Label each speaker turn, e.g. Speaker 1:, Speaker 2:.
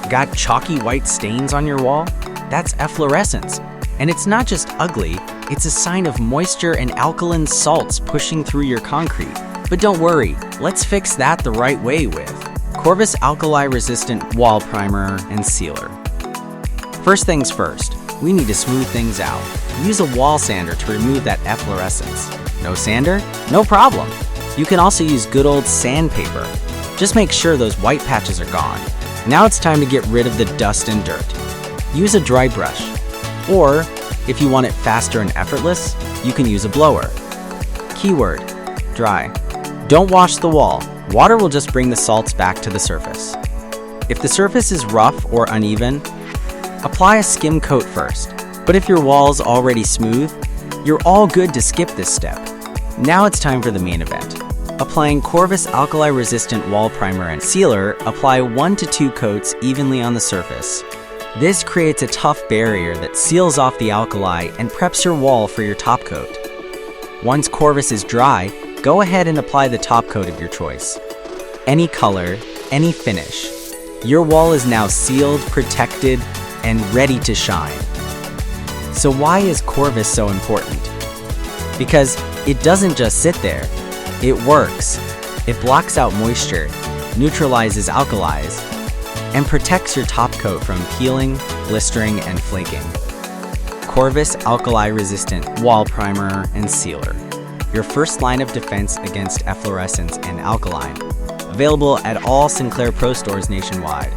Speaker 1: Got chalky white stains on your wall? That's efflorescence. And it's not just ugly, it's a sign of moisture and alkaline salts pushing through your concrete. But don't worry, let's fix that the right way with CORVUS Alkali-Resistant Wall Primer and Sealer. First things first, we need to smooth things out. Use a wall sander to remove that efflorescence. No sander? No problem. You can also use good old sandpaper. Just make sure those white patches are gone. Now it's time to get rid of the dust and dirt. Use a dry brush. Or, if you want it faster and effortless, you can use a blower. Keyword: dry. Don't wash the wall. Water will just bring the salts back to the surface. If the surface is rough or uneven, apply a skim coat first. But if your wall's already smooth, you're all good to skip this step. Now it's time for the main event. Applying CORVUS Alkali-Resistant Wall Primer and Sealer, apply 1 to 2 coats evenly on the surface. This creates a tough barrier that seals off the alkali and preps your wall for your top coat. Once CORVUS is dry, go ahead and apply the top coat of your choice. Any color, any finish. Your wall is now sealed, protected, and ready to shine. So why is CORVUS so important? Because it doesn't just sit there. It works. It blocks out moisture, neutralizes alkalis, and protects your top coat from peeling, blistering, and flaking. CORVUS Alkali-Resistant Wall Primer and Sealer. Your first line of defense against efflorescence and alkaline. Available at all SINCLAIR Pro stores nationwide.